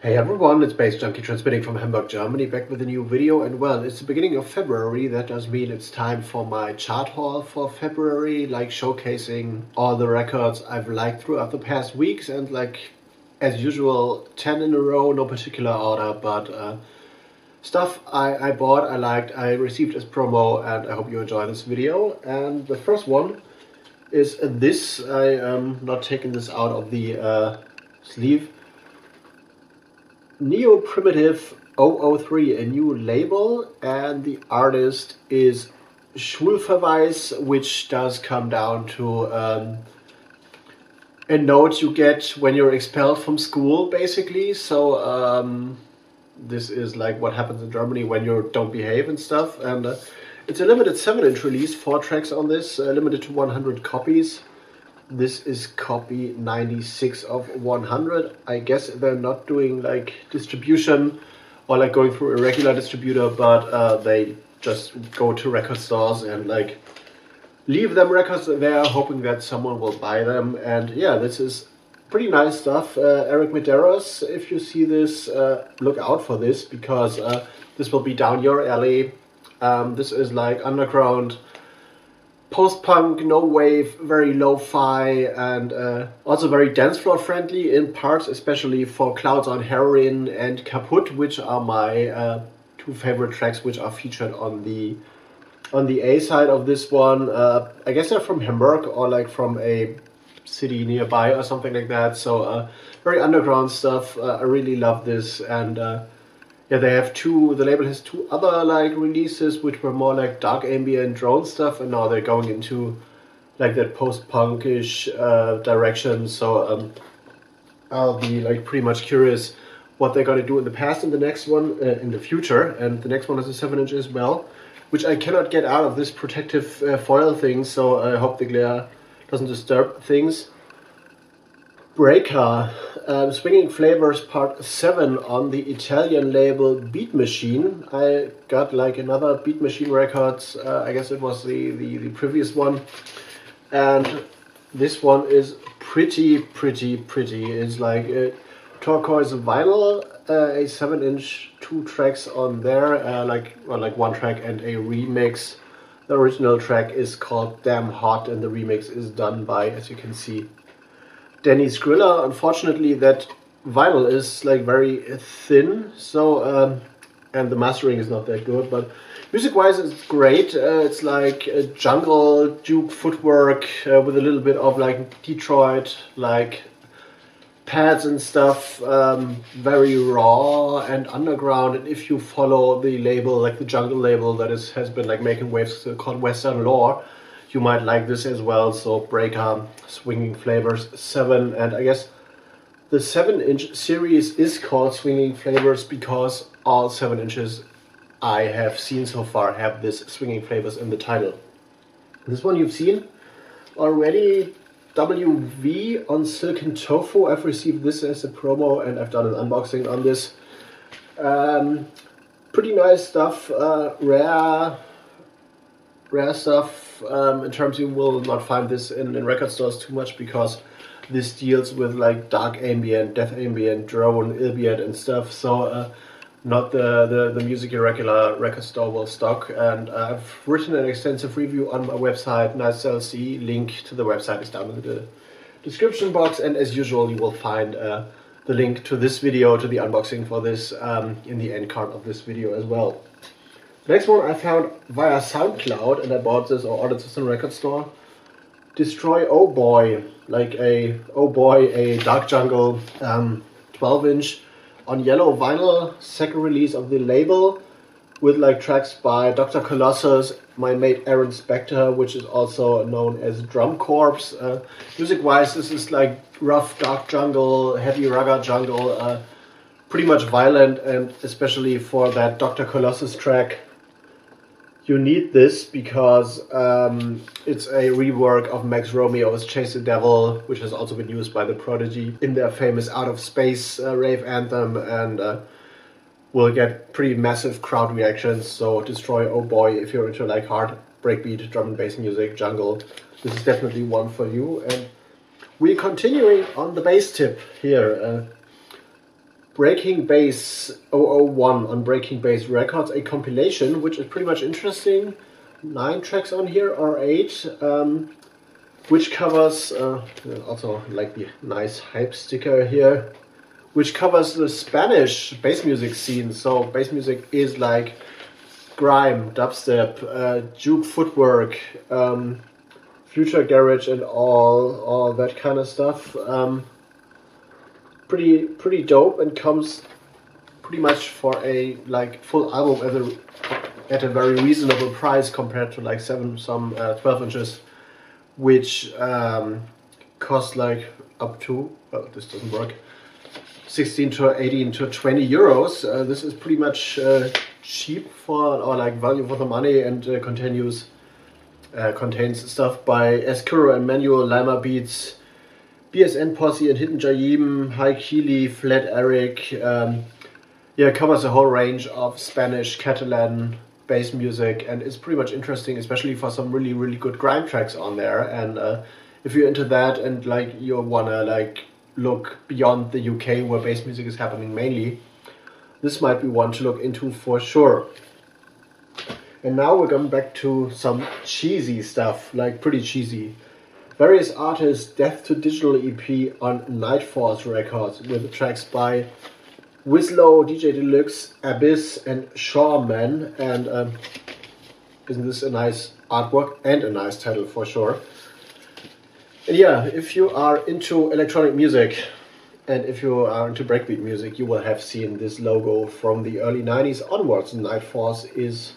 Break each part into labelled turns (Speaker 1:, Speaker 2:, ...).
Speaker 1: Hey everyone, it's baze.djunkiii transmitting from Hamburg, Germany, back with a new video. And well, it's the beginning of February. That does mean it's time for my chart haul for February, like showcasing all the records I've liked throughout the past weeks, and like as usual 10 in a row, no particular order, but stuff I bought, I liked, I received as promo, and I hope you enjoy this video. And the first one is this. I am not taking this out of the sleeve. Neo Primitive 003, a new label, and the artist is Schulverweis, which does come down to a note you get when you're expelled from school, basically. So this is like what happens in Germany when you don't behave and stuff. And it's a limited 7-inch release, 4 tracks on this, limited to 100 copies. This is copy 96 of 100. I guess they're not doing like distribution or like going through a regular distributor, but they just go to record stores and like leave them records there, hoping that someone will buy them. And yeah, this is pretty nice stuff. Eric Medeiros, if you see this, look out for this, because this will be down your alley. This is like underground post-punk, no wave, very lo-fi, and also very dance floor friendly in parts, especially for Clouds on Heroin and Kaput, which are my two favorite tracks, which are featured on the A side of this one. I guess they're from Hamburg or like from a city nearby or something like that. So very underground stuff. I really love this. And yeah, the label has 2 other like releases which were more like dark ambient drone stuff, and now they're going into like that post-punkish direction. So I'll be like pretty much curious what they're gonna do in the past and the next one in the future. And the next one is a 7-inch as well, which I cannot get out of this protective foil thing, so I hope the glare doesn't disturb things. Breaker, Swinging Flavors Part 7 on the Italian label Beat Machine. I got like another Beat Machine records, I guess it was the previous one. And this one is pretty. It's like a Turquoise Viola, a 7-inch, 2 tracks on there, like 1 track and a remix. The original track is called Damn Hot, and the remix is done by, as you can see, Danny Skrilla. Unfortunately, that vinyl is like very thin, so and the mastering is not that good, but music-wise it's great. It's like a jungle juke footwork with a little bit of like Detroit like pads and stuff, very raw and underground. And if you follow the label, like the jungle label that has been like making waves, called Western Lore, you might like this as well. So Breaker, Swinging Flavors 7, and I guess the 7-inch series is called Swinging Flavors because all 7 inches I have seen so far have this Swinging Flavors in the title. This one you've seen already, WV on Silken Tofu. I've received this as a promo and I've done an unboxing on this. Pretty nice stuff, rare stuff. In terms, you will not find this in record stores too much, because this deals with like dark ambient, death ambient, drone, ambient and stuff. So not the music your regular record store will stock. And I've written an extensive review on my website, Nice LC. Link to the website is down in the description box, and as usual you will find the link to this video, to the unboxing for this, in the end card of this video as well. The next one I found via SoundCloud, and I bought this or ordered this in a record store. Destroy Oh Boy, like a dark jungle 12-inch on yellow vinyl, second release of the label, with like tracks by Dr. Colossus, my mate Aaron Spector, which is also known as Drum Corps. Music-wise, this is like rough dark jungle, heavy rugged jungle, pretty much violent, and especially for that Dr. Colossus track, you need this because it's a rework of Max Romeo's Chase the Devil, which has also been used by The Prodigy in their famous Out of Space rave anthem, and will get pretty massive crowd reactions. So Destroy Oh Boy, if you're into like hard breakbeat, drum and bass music, jungle, this is definitely one for you. And we're continuing on the bass tip here. Breaking Bass 001 on Breaking Bass Records, a compilation which is pretty much interesting. 9 tracks on here, or 8, which covers, also like the nice hype sticker here, which covers the Spanish bass music scene. So bass music is like grime, dubstep, juke footwork, future garage, and all that kind of stuff. Pretty dope, and comes pretty much for a like full album at a very reasonable price compared to like 12 inches, which cost like up to, well, this doesn't work, 16 to 18 to 20 euros. This is pretty much cheap for, or like value for the money, and contains stuff by Escuro and Manuel, Lima Beats, BSN Posse, and Hidden Jaim, High Keely, Flat Eric. Yeah, covers a whole range of Spanish, Catalan bass music, and it's pretty much interesting, especially for some really good grime tracks on there. And if you're into that, and like you wanna like look beyond the UK where bass music is happening mainly, this might be one to look into for sure. And now we're going back to some cheesy stuff, like pretty cheesy. Various artists Death to Digital EP on Night Force Records, with tracks by Wislow, DJ Deluxe, Abyss, and Shawman. And isn't this a nice artwork and a nice title for sure? And yeah, if you are into electronic music and if you are into breakbeat music, you will have seen this logo from the early 90s onwards. Night Force is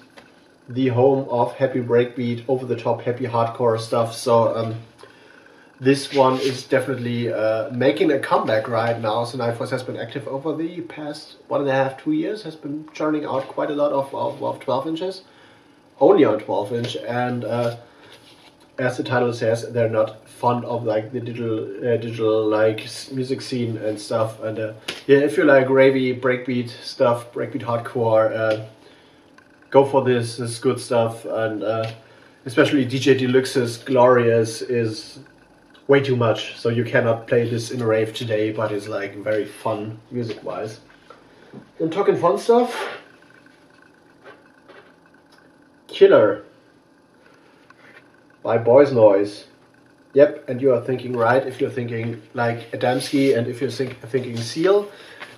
Speaker 1: the home of happy breakbeat, over the top happy hardcore stuff. So this one is definitely making a comeback right now. So Night Force has been active over the past 1.5, 2 years, has been churning out quite a lot of 12 inches, only on 12 inch. And as the title says, they're not fond of like the digital like music scene and stuff. And yeah, if you like ravey breakbeat stuff, breakbeat hardcore, go for this. This is good stuff. And especially DJ Deluxe's Glorious is way too much, so you cannot play this in a rave today, but it's like very fun music wise. And talking fun stuff, Killer by Boys Noise. Yep, and you are thinking right if you're thinking like Adamski, and if you're thinking Seal.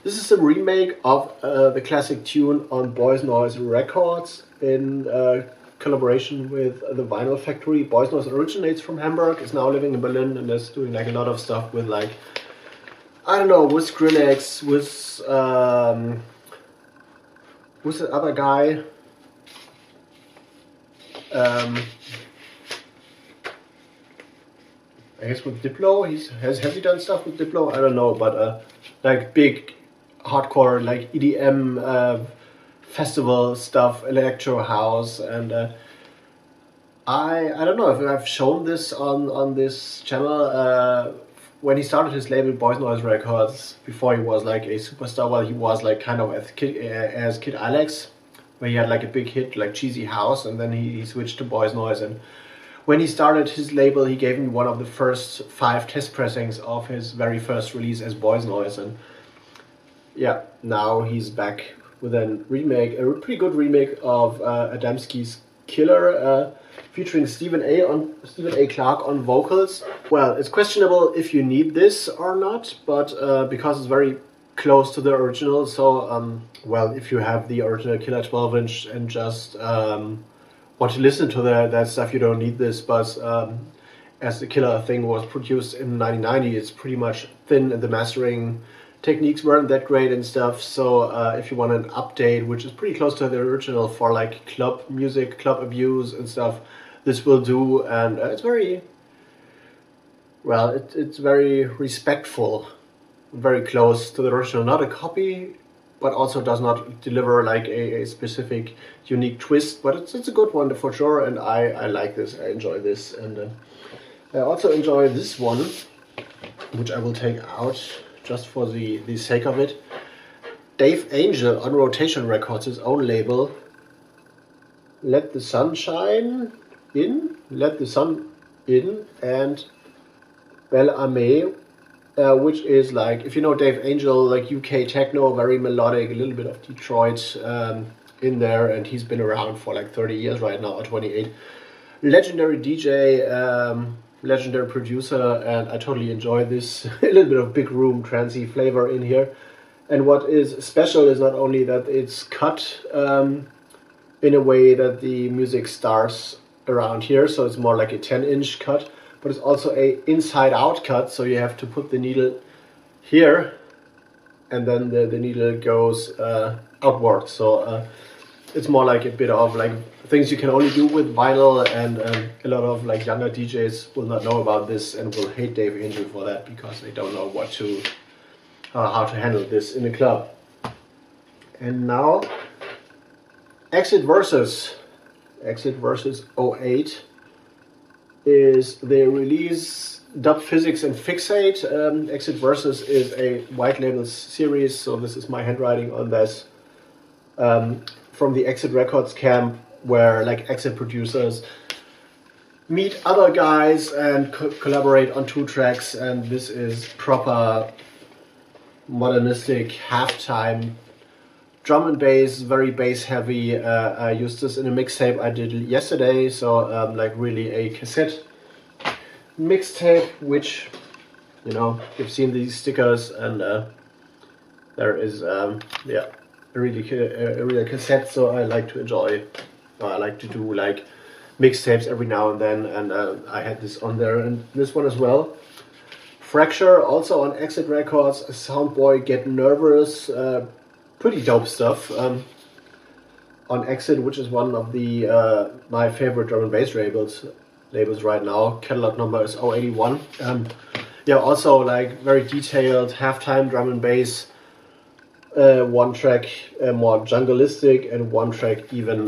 Speaker 1: This is a remake of the classic tune on Boys Noise Records in collaboration with the Vinyl Factory. Boys Noise originates from Hamburg, is now living in Berlin, and is doing like a lot of stuff with like, I don't know, with Skrillex, with the other guy. I guess with Diplo. Has he done stuff with Diplo? I don't know, but like big hardcore like EDM festival stuff, electro house. And I don't know if I've shown this on this channel. When he started his label Boys Noise Records, before he was like a superstar, well, he was like kind of as Kid Alex, where he had like a big hit like Cheesy House, and then he switched to Boys Noise. And when he started his label, he gave me one of the first 5 test pressings of his very first release as Boys Noise. And yeah, now he's back with a remake, a pretty good remake of Adamski's Killer, featuring Stephen A. Clark on vocals. Well, it's questionable if you need this or not, but because it's very close to the original. So, well, if you have the original Killer 12-inch and just want to listen to that stuff, you don't need this. But as the Killer thing was produced in 1990, it's pretty much thin, and the mastering techniques weren't that great and stuff. So if you want an update, which is pretty close to the original for like club music, club abuse and stuff, this will do. And it's very, well, it's very respectful, very close to the original. Not a copy, but also does not deliver like a specific unique twist, but it's a good one for sure. And I like this, I enjoy this. And I also enjoy this one, which I will take out just for the sake of it. Dave Angel on Rotation Records, his own label. Let the Sun Shine In, Let the Sun In, and Belle Amé which is like, if you know Dave Angel, like UK techno, very melodic, a little bit of Detroit in there, and he's been around for like 30 years right now, or 28. Legendary DJ, legendary producer, and I totally enjoy this. A little bit of big room trancey flavor in here. And what is special is not only that it's cut in a way that the music starts around here, so it's more like a 10-inch cut, but it's also a inside-out cut, so you have to put the needle here, and then the needle goes outward. So it's more like a bit of like things you can only do with vinyl, and a lot of like younger DJs will not know about this and will hate Dave Angel for that, because they don't know what to how to handle this in a club. And now Exit Versus 08 is the release Dub Physics and Fixate. Exit Versus is a white label series, so this is my handwriting on this, from the Exit Records camp, where like Exit producers meet other guys and collaborate on 2 tracks, and this is proper modernistic halftime drum and bass, very bass heavy. I used this in a mixtape I did yesterday, so like really a cassette mixtape, which, you know, you've seen these stickers, and there is yeah, a real cassette. So I like to enjoy, I like to do like mixtapes every now and then, and I had this on there, and this one as well. Fracture, also on Exit Records, Soundboy, Get Nervous, pretty dope stuff on Exit, which is one of the my favorite drum and bass labels right now. Catalog number is 081. Yeah, also like very detailed halftime drum and bass. 1 track more jungleistic, and 1 track even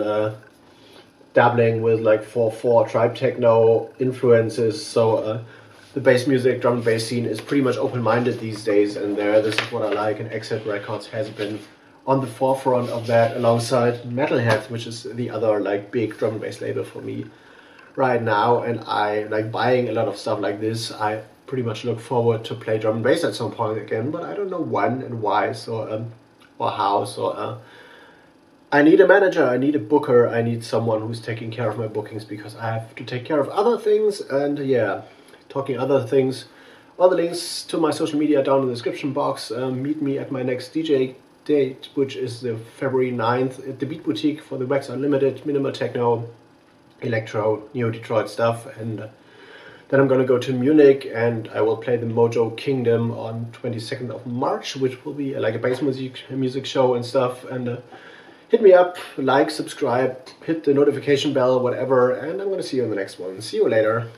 Speaker 1: dabbling with like 4/4 tribe techno influences. So the bass music, drum and bass scene is pretty much open-minded these days, and this is what I like, and Exit Records has been on the forefront of that, alongside Metalhead, which is the other like big drum and bass label for me right now. And I like buying a lot of stuff like this. I pretty much look forward to play drum and bass at some point again, but I don't know when and why, so or how. So I need a manager, I need a booker, I need someone who's taking care of my bookings, because I have to take care of other things. And yeah, talking other things, all the links to my social media down in the description box. Meet me at my next DJ date, which is the February 9th at the Beat Boutique for the Wax Unlimited minimal techno, electro, neo Detroit stuff. And then I'm gonna go to Munich, and I will play the Mojo Kingdom on 22nd of March, which will be like a bass music show and stuff. And hit me up, like, subscribe, hit the notification bell, whatever, and I'm gonna see you in the next one. See you later.